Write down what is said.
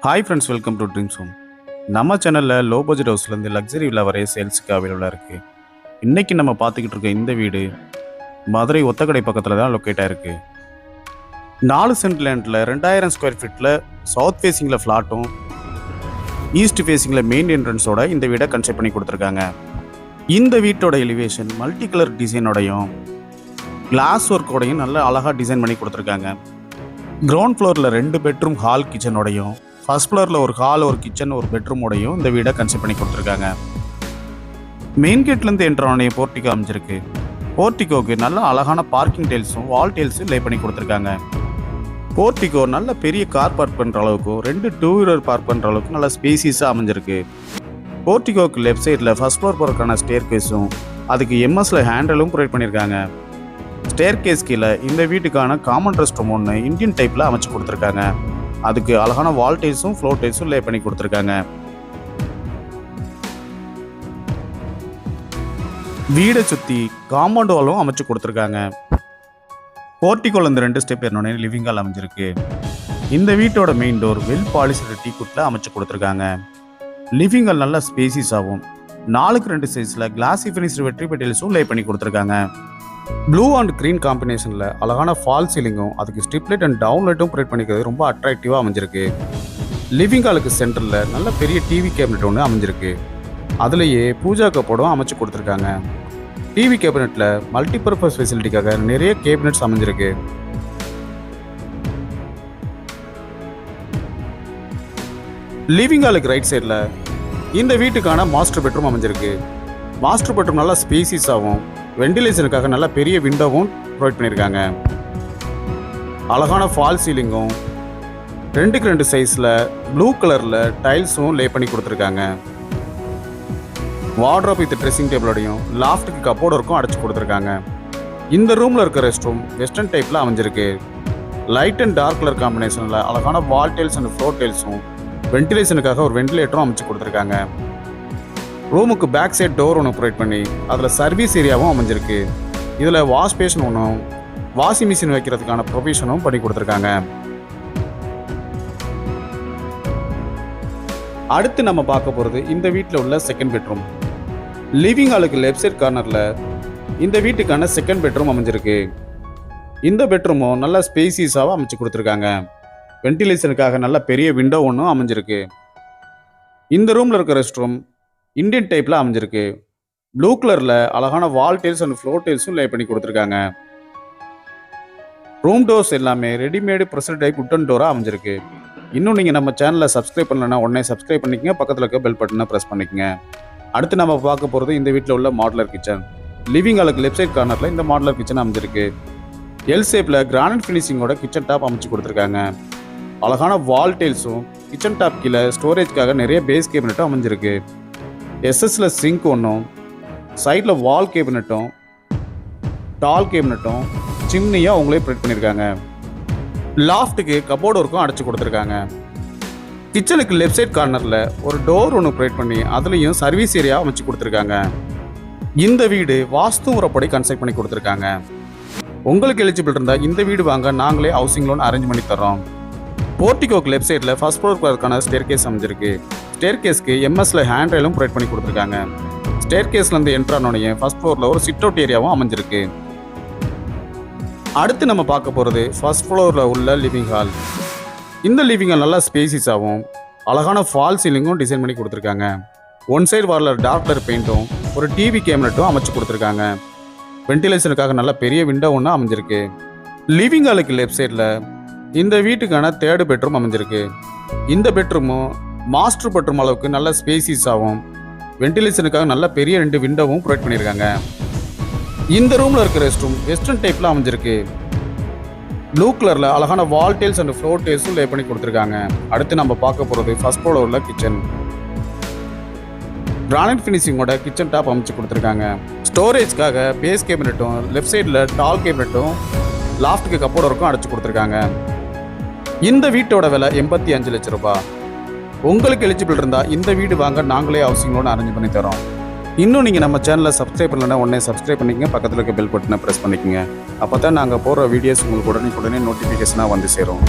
Hi friends, welcome to dreams home. நம்ம சேனலில் low budget ஹவுஸ்லேருந்து luxury villa வரைய சேல்ஸுக்கு அவைலபிளாக இருக்குது. இன்றைக்கி நம்ம பார்த்துக்கிட்டு இருக்க இந்த வீடு மதுரை ஒத்தக்கடை பக்கத்தில் தான் லொக்கேட் ஆகிருக்கு. 4 சென்ட் லேண்டில் 2000 ஸ்கொயர் ஃபீட்டில் சவுத் ஃபேஸிங்கில் ஃப்ளாட்டும் ஈஸ்ட் ஃபேஸிங்கில் மெயின் என்ட்ரன்ஸோட இந்த வீடை கன்ஸ்ட்ரக்ட் பண்ணி கொடுத்துருக்காங்க. இந்த வீட்டோட எலிவேஷன் மல்டி கலர் டிசைனோடையும் கிளாஸ் ஒர்க்கோடையும் நல்ல அழகாக டிசைன் பண்ணி கொடுத்துருக்காங்க. கிரவுண்ட் ஃப்ளோரில் 2 பெட்ரூம் ஹால் கிச்சனோடையும், ஃபர்ஸ்ட் ஃப்ளோரில் ஒரு ஹால், ஒரு கிச்சன், ஒரு பெட்ரூமோடையும் இந்த வீடை கன்ஸ்ட்ரக்ட் பண்ணி கொடுத்துருக்காங்க. மெயின் கேட்லேருந்து என்ட்ரானே போர்ட்டிகோ அமைஞ்சிருக்கு. போர்ட்டிகோக்கு நல்ல அழகான பார்க்கிங் டைல்ஸும் வால் டைல்ஸும் லே பண்ணி கொடுத்துருக்காங்க. போர்ட்டிகோ நல்ல பெரிய கார் பார்க் பண்ணுற அளவுக்கும் 2 டூ வீலர் பார்க் பண்ணுற அளவுக்கு நல்ல ஸ்பேசியஸாக அமைஞ்சிருக்கு. போர்ட்டிகோக்கு லெஃப்ட் சைடில் ஃபர்ஸ்ட் ஃப்ளோர் போகிறதுக்கான ஸ்டேர் கேஸும் அதுக்கு எம்எஸ்ல ஹேண்டலும் ப்ரொவைட் பண்ணியிருக்காங்க. ஸ்டேர் கேஸ் கீழே இந்த வீட்டுக்கான காமன் ரெஸ்ட் ரூம் ஒன்று இந்தியன் டைப்பில் அமைச்சு கொடுத்துருக்காங்க. அதுக்கு அழகான வால் டைல்ஸும் ஃப்ளோர் டைல்ஸும் லே பண்ணி கொடுத்துருக்காங்க. வீடை சுற்றி காம்பவுண்ட் வாலும் அமைச்சு கொடுத்துருக்காங்க. போர்ட்டிகோல இந்த 2 ஸ்டெப் ஏறினோடனே லிவிங் ஹால் அமைஞ்சிருக்கு. இந்த வீட்டோட மெயின் டோர் வெல் பாலிஷ்டு டீக்குட்டில் அமைச்சு கொடுத்துருக்காங்க. லிவிங் ஹால் நல்லா ஸ்பேசிஸ் ஆகும். 4x2 சைஸில் கிளாசி ஃபினிஷ்டு வெட்ரி பெட்டில்ஸும் லே பண்ணி கொடுத்துருக்காங்க. ப்ளூ அண்ட் க்ரீன் காம்பினேஷனில் அழகான ஃபால் சீலிங்கும் அதுக்கு ஸ்ட்ரிப்லைட் அண்ட் டவுன்லைட்டும் ப்ரொவைட் பண்ணிக்கிறது ரொம்ப அட்ராக்டிவாக அமைஞ்சிருக்கு. லிவிங் ஹாலுக்கு சென்டரில் நல்ல பெரிய டிவி கேபினெட் ஒன்று அமைஞ்சிருக்கு. அதுலேயே பூஜா கப்போடும் அமைச்சு கொடுத்துருக்காங்க. டிவி கேபினெட்டில் மல்டிபர்பஸ் ஃபெசிலிட்டிக்காக நிறைய கேபினெட்ஸ் அமைஞ்சிருக்கு. லிவிங் ஹாலுக்கு ரைட் சைடில் இந்த வீட்டுக்கான மாஸ்டர் பெட்ரூம் அமைஞ்சிருக்கு. மாஸ்டர் பெட்ரூம் நல்லா ஸ்பேசியஸாகவும் வெண்டிலேஷனுக்காக நல்ல பெரிய விண்டோவும் ப்ரொவைட் பண்ணியிருக்காங்க. அழகான ஃபால் சீலிங்கும் 2x2 சைஸில் ப்ளூ கலரில் டைல்ஸும் லே பண்ணி கொடுத்துருக்காங்க. வார்ட்ரோப் வித் ட்ரெஸ்ஸிங் டேபிளோடையும் லாஃப்ட்டுக்கு கப்போர்ட் ஒர்க்கும் அடைச்சி கொடுத்துருக்காங்க. இந்த ரூமில் இருக்க ரெஸ்ட் ரூம் வெஸ்டர்ன் டைப்பில் அமைஞ்சிருக்கு. லைட் அண்ட் டார்க் கலர் காம்பினேஷனில் அழகான வால் டைல்ஸ் அண்ட் ஃப்ளோர் டைல்ஸும் வென்டிலேஷனுக்காக ஒரு வென்டிலேட்டரும் அமைச்சு கொடுத்துருக்காங்க. ரூமுக்கு பேக் சைட் டோர் ஒன்று ப்ரொவைட் பண்ணி அதில் சர்வீஸ் ஏரியாவும் அமைஞ்சிருக்கு. இதில் வாஷ் பேஷன் ஒன்றும் வாஷிங் மிஷின் வைக்கிறதுக்கான ப்ரொவிஷனும் பண்ணி கொடுத்துருக்காங்க. அடுத்து நம்ம பார்க்க போகிறது இந்த வீட்டில் உள்ள செகண்ட் பெட்ரூம். லிவிங் ஹாலுக்கு லெஃப்ட் சைட் கார்னரில் இந்த வீட்டுக்கான செகண்ட் பெட்ரூம் அமைஞ்சிருக்கு. இந்த பெட்ரூமும் நல்ல ஸ்பேசியஸாக அமைச்சு கொடுத்துருக்காங்க. வென்டிலேஷனுக்காக நல்ல பெரிய விண்டோ ஒன்றும் அமைஞ்சிருக்கு. இந்த ரூமில் இருக்க ரெஸ்ட் ரூம் இந்தியன் டைப்பில் அமைஞ்சிருக்கு. ப்ளூ கலரில் அழகான வால் டைல்ஸ் அண்ட் ஃப்ளோர் டைல்ஸும் லே பண்ணி கொடுத்துருக்காங்க. ரூம் டோர்ஸ் எல்லாமே ரெடிமேடு ப்ரெஷர் டைப் உட்டன் டோராக அமைஞ்சிருக்கு. இன்னும் நீங்கள் நம்ம சேனலை சப்ஸ்கிரைப் பண்ணலன்னா உடனே சப்ஸ்கிரைப் பண்ணிக்கங்க, பக்கத்தில் இருக்க பெல் பட்டனை ப்ரெஸ் பண்ணிக்கங்க. அடுத்து நம்ம பார்க்க போகிறது இந்த வீட்டில் உள்ள மாடுலர் கிச்சன். லிவிங் ஹாலுக்கு லெஃப்ட் சைட் கார்னரில் இந்த மாடுலர் கிச்சன் அமைஞ்சிருக்கு. எல் ஷேப்பில் கிரானைட் ஃபினிஷிங்கோட கிச்சன் டாப் அமைச்சு கொடுத்துருக்காங்க. அழகான வால் டைல்ஸும் கிச்சன் டாப் கீழே ஸ்டோரேஜ்க்காக நிறைய பேஸ் கேபினட்டும் அமைஞ்சிருக்கு. எஸ்எஸ்ல சிங்க் ஒன்றும் சைடில் வால் கேபினட்டும் டால் கேபினட்டும் சிம்னியாக அவங்களே ப்ரொவைட் பண்ணியிருக்காங்க. லாஃப்ட்டுக்கு கபோர்டு ஒர்க்கும் அடைச்சி கொடுத்துருக்காங்க. கிச்சனுக்கு லெஃப்ட் சைட் கார்னரில் ஒரு டோர் ஒன்று ப்ரொவைட் பண்ணி அதுலேயும் சர்வீஸ் ஏரியா அமைச்சு கொடுத்துருக்காங்க. இந்த வீடு வாஸ்து முறைப்படி கன்ஸ்ட்ரக்ட் பண்ணி கொடுத்துருக்காங்க. உங்களுக்கு எலிஜிபிள் இருந்தால் இந்த வீடு வாங்க நாங்களே ஹவுசிங் லோன் அரேஞ்ச் பண்ணி தரோம். போர்ட்டிகோக்கு லெஃப்ட் சைடில் ஃபர்ஸ்ட் ஃப்ளோருக்கான ஸ்டேர் கேஸ் அமைஞ்சிருக்கு. ஸ்டேர் கேஸ்க்கு எம்எஸ்ல ஹேண்ட் ரெயிலும் ப்ரொவைட் பண்ணி கொடுத்துருக்காங்க. ஸ்டேர் கேஸ்லேருந்து என்ட்ரானோடைய ஃபர்ஸ்ட் ஃப்ளோரில் ஒரு சிட் அவுட் ஏரியாவும் அமைஞ்சிருக்கு. அடுத்து நம்ம பார்க்க போகிறது ஃபர்ஸ்ட் ஃப்ளோரில் உள்ள லிவிங் ஹால். இந்த லிவிங் ஹால் நல்லா ஸ்பேசிஸாகவும் அழகான ஃபால் சீலிங்கும் டிசைன் பண்ணி கொடுத்துருக்காங்க. ஒன் சைடு வாரில் டார்க் கலர் பெயிண்ட்டும் ஒரு டிவி கேபினட்டும் அமைச்சு கொடுத்துருக்காங்க. வென்டிலேஷனுக்காக நல்ல பெரிய விண்டோ ஒன்று அமைஞ்சிருக்கு. லிவிங் ஹாலுக்கு லெஃப்ட் சைடில் இந்த வீட்டுக்கான 3rd பெட்ரூம் அமைஞ்சிருக்கு. இந்த பெட்ரூமும் மாஸ்டர் பெட்ரூம் அளவுக்கு நல்ல ஸ்பேசிஸாகவும் வென்டிலேஷனுக்காக நல்ல பெரிய 2 விண்டோவும் ப்ரொவைட் பண்ணியிருக்காங்க. இந்த ரூமில் இருக்க ரெஸ்ட் ரூம் வெஸ்டர்ன் டைப்பில் அமைஞ்சிருக்கு. ப்ளூ கலரில் அழகான வால் டைல்ஸ் அண்ட் ஃப்ளோர் டைல்ஸும் லே பண்ணி கொடுத்துருக்காங்க. அடுத்து நம்ம பார்க்க போகிறது ஃபர்ஸ்ட் ஃப்ளோரில் உள்ள கிச்சன். கிரானைட் ஃபினிஷிங்கோட கிச்சன் டாப் அமைச்சு கொடுத்துருக்காங்க. ஸ்டோரேஜ்க்காக பேஸ் கேபினட்டும் லெஃப்ட் சைடில் டால் கேபினட்டும் லாஃப்ட்டுக்கு கப்போர்ட் ஒர்க்கும் அடைச்சி கொடுத்துருக்காங்க. இந்த வீட்டோட விலை 85 லட்சம் ரூபாய். உங்களுக்கு எலிஜிபிள் இருந்தால் இந்த வீடு வாங்க நாங்களே ஹவுசிங் லோன் அரேஞ்ச் பண்ணி தரோம். இன்னும் நீங்கள் நம்ம சேனலை சப்ஸ்கிரைப் பண்ணலன்னா உடனே சப்ஸ்கிரைப் பண்ணிக்கங்க, பக்கத்தில் இருக்க பெல் பட்டனை ப்ரெஸ் பண்ணிக்கங்க. அப்போ தான் நாங்கள் போடுற வீடியோஸ் உங்களுக்கு உடனே நோட்டிஃபிகேஷனாக வந்து சேரும்.